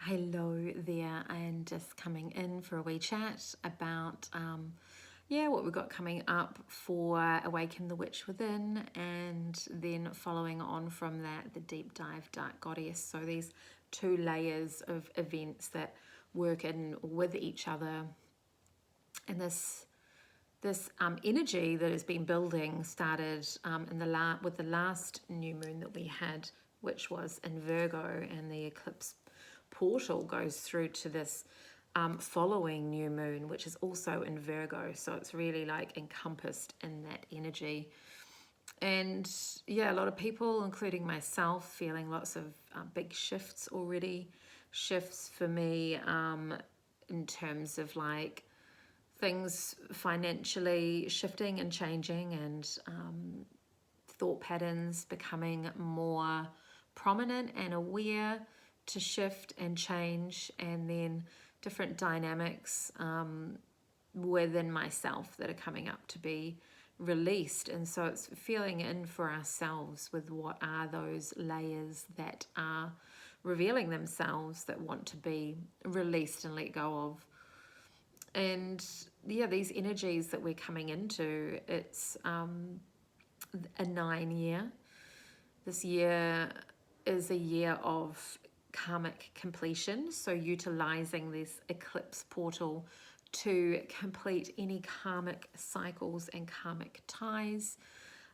Hello there, and just coming in for a wee chat about what we've got coming up for Awaken the Witch Within, and then following on from that, the deep dive Dark Goddess. So these two layers of events that work in with each other, and this energy that has been building started with the last new moon that we had, which was in Virgo, and the eclipse portal goes through to this following new moon, which is also in Virgo. So it's really like encompassed in that energy. And yeah, a lot of people, including myself, feeling lots of big shifts already. Shifts for me in terms of like things financially shifting and changing, and thought patterns becoming more prominent and aware to shift and change, and then different dynamics within myself that are coming up to be released. And so it's feeling in for ourselves with what are those layers that are revealing themselves, that want to be released and let go of. And yeah, these energies that we're coming into, it's a 9 year. This year is a year of karmic completion, so utilizing this eclipse portal to complete any karmic cycles and karmic ties.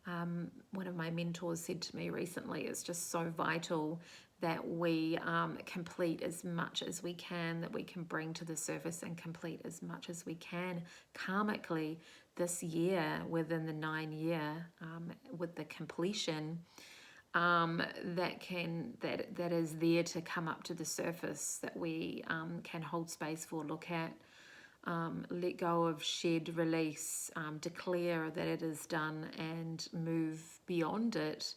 One of my mentors said to me recently, it's just so vital that we complete as much as we can, that we can bring to the surface and complete as much as we can karmically this year, within the 9 year, with the completion that is there to come up to the surface, that we can hold space for, look at, let go of, shed, release, declare that it is done, and move beyond it.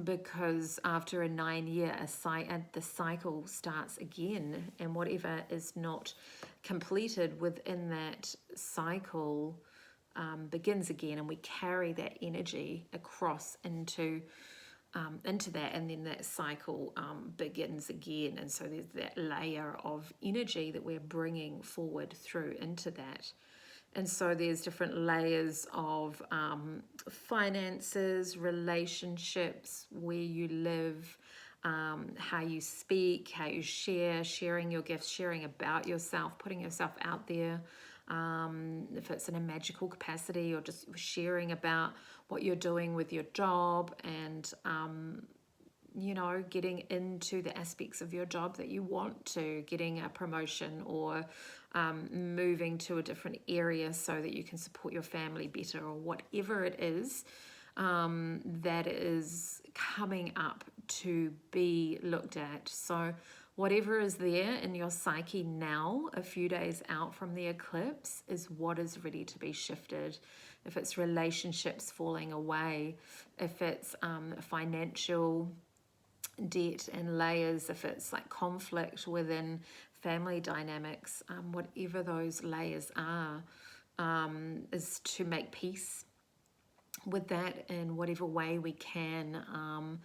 Because after a 9 year, the cycle starts again, and whatever is not completed within that cycle begins again, and we carry that energy across into that, and then that cycle begins again. And so there's that layer of energy that we're bringing forward through into that. And so there's different layers of finances, relationships, where you live, how you speak, how you share, sharing your gifts, sharing about yourself, putting yourself out there. If it's in a magical capacity, or just sharing about what you're doing with your job, and getting into the aspects of your job that you want to, getting a promotion, or moving to a different area so that you can support your family better, or whatever it is that is coming up to be looked at. So whatever is there in your psyche now, a few days out from the eclipse, is what is ready to be shifted. If it's relationships falling away, if it's financial debt and layers, if it's like conflict within family dynamics, whatever those layers are, is to make peace with that in whatever way we can,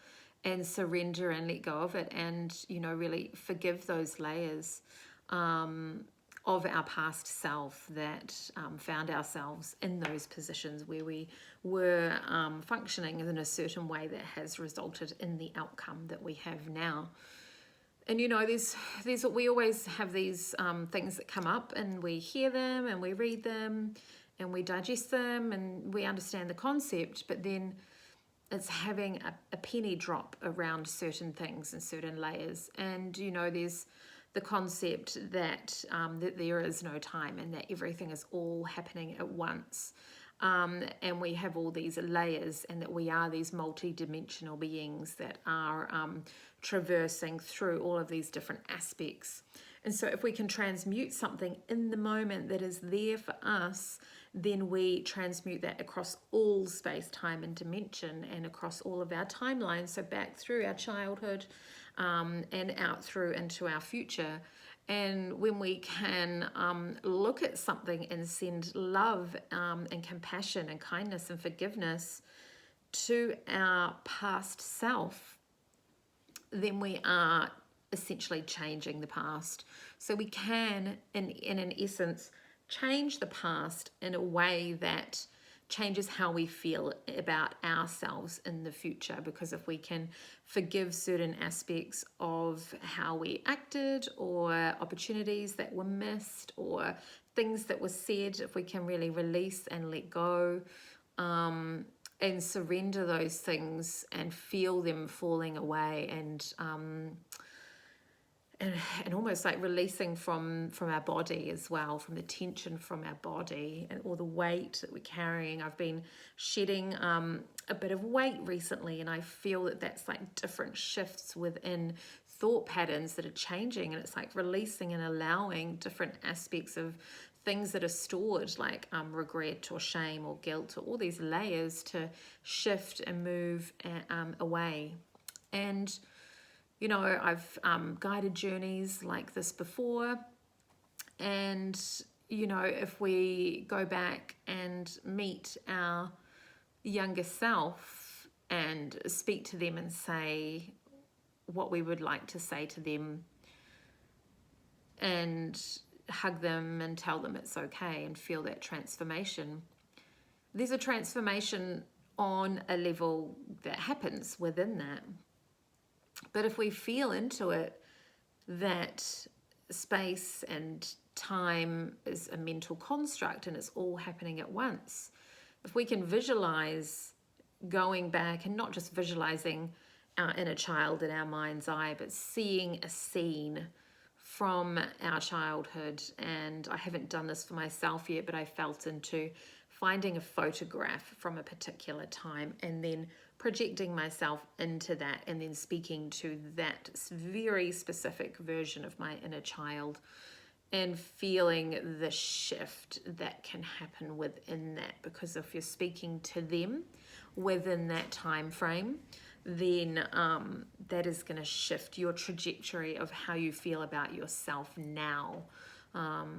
and surrender and let go of it, and really forgive those layers of our past self that found ourselves in those positions where we were functioning in a certain way that has resulted in the outcome that we have now. And we always have these things that come up, and we hear them and we read them and we digest them and we understand the concept, but then it's having a penny drop around certain things and certain layers. And there's the concept that there is no time, and that everything is all happening at once. And we have all these layers, and that we are these multi-dimensional beings that are traversing through all of these different aspects. And so if we can transmute something in the moment that is there for us, then we transmute that across all space, time, and dimension, and across all of our timelines, so back through our childhood and out through into our future. And when we can look at something and send love and compassion and kindness and forgiveness to our past self, then we are essentially changing the past. So we can, in an essence, change the past in a way that changes how we feel about ourselves in the future, because if we can forgive certain aspects of how we acted, or opportunities that were missed, or things that were said, if we can really release and let go, and surrender those things and feel them falling away, and almost like releasing from our body as well, from the tension from our body and all the weight that we're carrying. I've been shedding a bit of weight recently, and I feel that that's like different shifts within thought patterns that are changing, and it's like releasing and allowing different aspects of things that are stored, like regret or shame or guilt, or all these layers, to shift and move away. And you know, I've guided journeys like this before, and you know, if we go back and meet our younger self and speak to them and say what we would like to say to them, and hug them and tell them it's okay, and feel that transformation, there's a transformation on a level that happens within that. But if we feel into it that space and time is a mental construct and it's all happening at once, if we can visualize going back, and not just visualizing our inner child in our mind's eye, but seeing a scene from our childhood. And I haven't done this for myself yet, but I felt into finding a photograph from a particular time, and then projecting myself into that, and then speaking to that very specific version of my inner child, and feeling the shift that can happen within that. Because if you're speaking to them within that time frame, then that is going to shift your trajectory of how you feel about yourself now.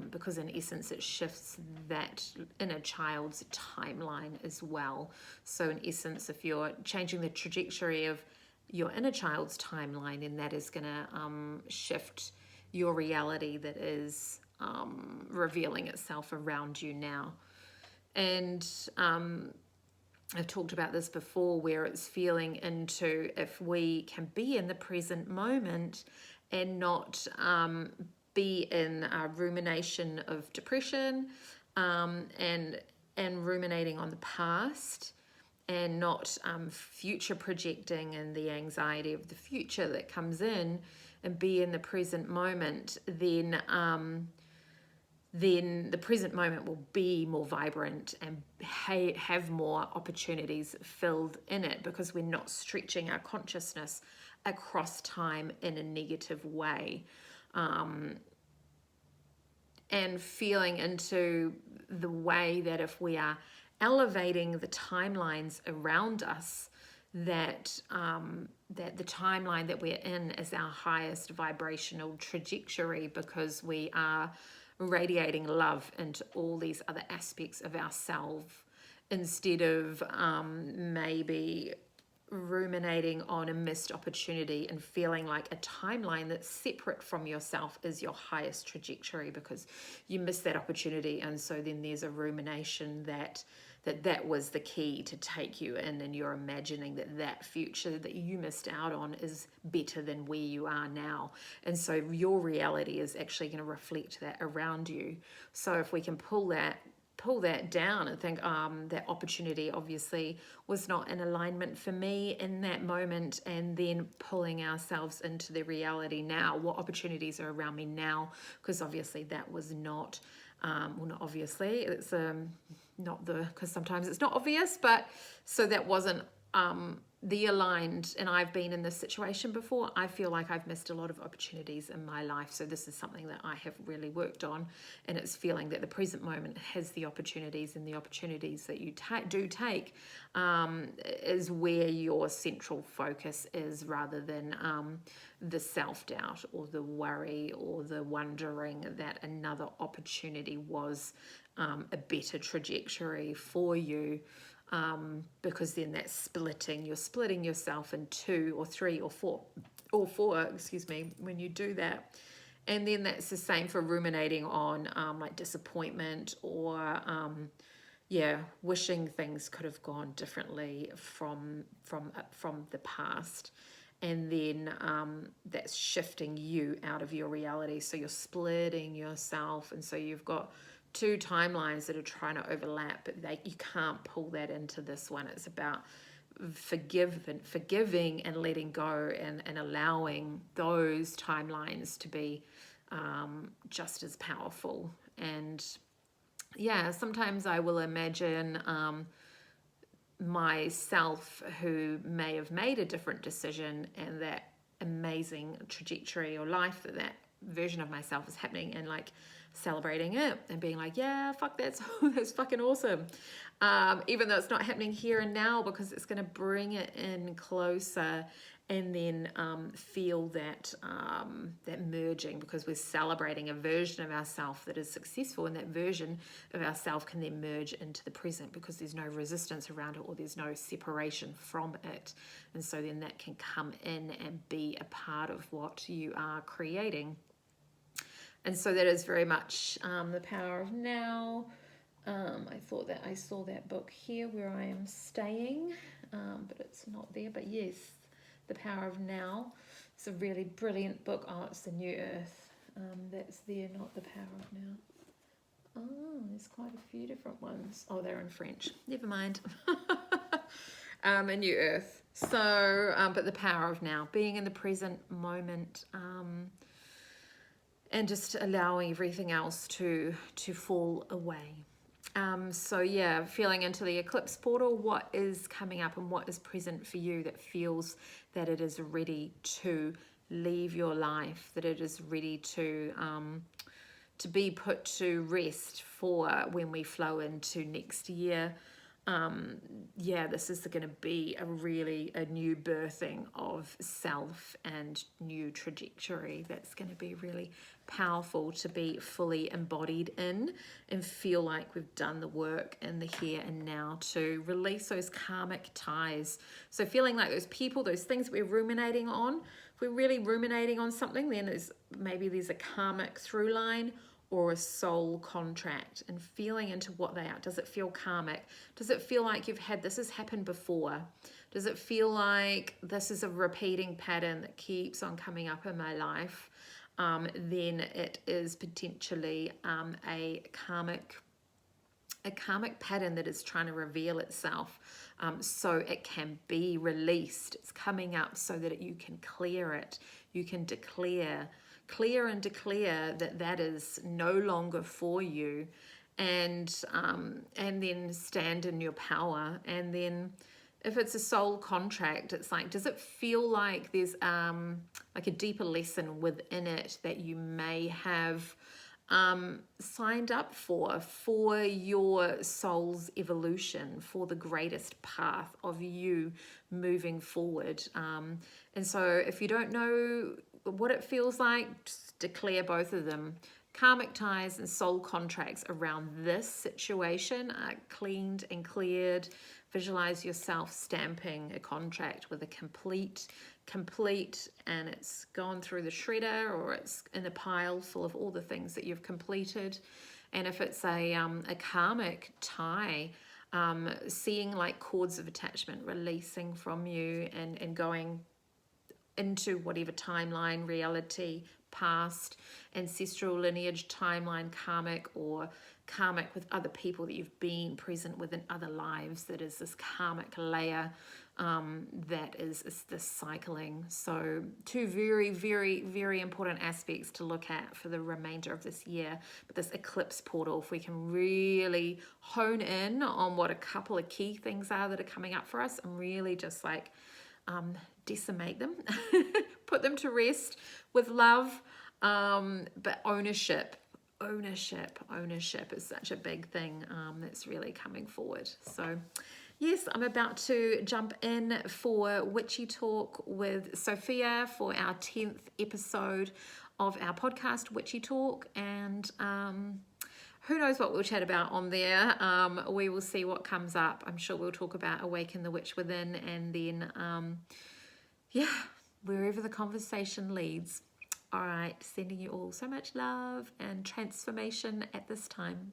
Because in essence it shifts that inner child's timeline as well. So in essence, if you're changing the trajectory of your inner child's timeline, then that is going to shift your reality that is revealing itself around you now. And I've talked about this before, where it's feeling into, if we can be in the present moment and not be in a rumination of depression, and ruminating on the past, and not future projecting and the anxiety of the future that comes in, and be in the present moment, then the present moment will be more vibrant and have more opportunities filled in it, because we're not stretching our consciousness across time in a negative way. And feeling into the way that if we are elevating the timelines around us, that that the timeline that we're in is our highest vibrational trajectory, because we are radiating love into all these other aspects of ourselves, instead of maybe ruminating on a missed opportunity and feeling like a timeline that's separate from yourself is your highest trajectory, because you missed that opportunity. And so then there's a rumination that was the key to take you in, and you're imagining that future that you missed out on is better than where you are now. And so your reality is actually going to reflect that around you. So if we can pull that down and think, that opportunity obviously was not in alignment for me in that moment, and then pulling ourselves into the reality now, what opportunities are around me now, because obviously that was not, well, not obviously, it's not the, because sometimes it's not obvious, but so that wasn't the aligned. And I've been in this situation before. I feel like I've missed a lot of opportunities in my life. So this is something that I have really worked on, and it's feeling that the present moment has the opportunities, and the opportunities that you do take is where your central focus is, rather than the self-doubt or the worry or the wondering that another opportunity was a better trajectory for you. Because then that's you're splitting yourself in 2 or 3 or 4 or for, excuse me, when you do that. And then that's the same for ruminating on like disappointment or yeah, wishing things could have gone differently from the past. And then that's shifting you out of your reality. So you're splitting yourself, and so you've got two timelines that are trying to overlap, but you can't pull that into this one. It's about forgiving and letting go, and allowing those timelines to be just as powerful. And yeah, sometimes I will imagine myself who may have made a different decision, and that amazing trajectory or life that version of myself is happening, and like celebrating it and being like, yeah, fuck, that's fucking awesome. Even though it's not happening here and now, because it's going to bring it in closer, and then feel that that merging, because we're celebrating a version of ourselves that is successful, and that version of ourselves can then merge into the present, because there's no resistance around it, or there's no separation from it. And so then that can come in and be a part of what you are creating. And so that is very much the power of now. I thought that I saw that book here where I am staying, but it's not there. But yes, The Power of Now. It's a really brilliant book. Oh, it's The New Earth. That's there, not The Power of Now. Oh, there's quite a few different ones. Oh, they're in French. Never mind. A New Earth. So, but The Power of Now, being in the present moment, and just allowing everything else to fall away. So yeah, feeling into the eclipse portal, what is coming up and what is present for you that feels that it is ready to leave your life, that it is ready to be put to rest for when we flow into next year. Yeah, this is going to be a new birthing of self and new trajectory that's going to be really powerful to be fully embodied in, and feel like we've done the work in the here and now to release those karmic ties. So feeling like those people, those things we're ruminating on, if we're really ruminating on something, then there's a karmic through line or a soul contract, and feeling into what they are. Does it feel karmic? Does it feel like this has happened before? Does it feel like this is a repeating pattern that keeps on coming up in my life? Then it is potentially a karmic pattern that is trying to reveal itself, so it can be released. It's coming up so that you can clear it. You can clear and declare that is no longer for you, and then stand in your power. And then if it's a soul contract, it's like, does it feel like there's like a deeper lesson within it that you may have signed up for your soul's evolution, for the greatest path of you moving forward? And so if you don't know what it feels like, just declare both of them. Karmic ties and soul contracts around this situation are cleaned and cleared. Visualize yourself stamping a contract with a complete, and it's gone through the shredder, or it's in a pile full of all the things that you've completed. And if it's a karmic tie, seeing like cords of attachment releasing from you and going into whatever timeline, reality, past, ancestral lineage, timeline, karmic, or karmic with other people that you've been present with in other lives. That is this karmic layer that is this cycling. So two very, very, very important aspects to look at for the remainder of this year. But this eclipse portal, if we can really hone in on what a couple of key things are that are coming up for us, and really just like decimate them, put them to rest with love, but ownership is such a big thing that's really coming forward. So yes, I'm about to jump in for Witchy Talk with Sophia for our 10th episode of our podcast, Witchy Talk, and who knows what we'll chat about on there. We will see what comes up. I'm sure we'll talk about Awaken the Witch Within, and then wherever the conversation leads. All right, sending you all so much love and transformation at this time.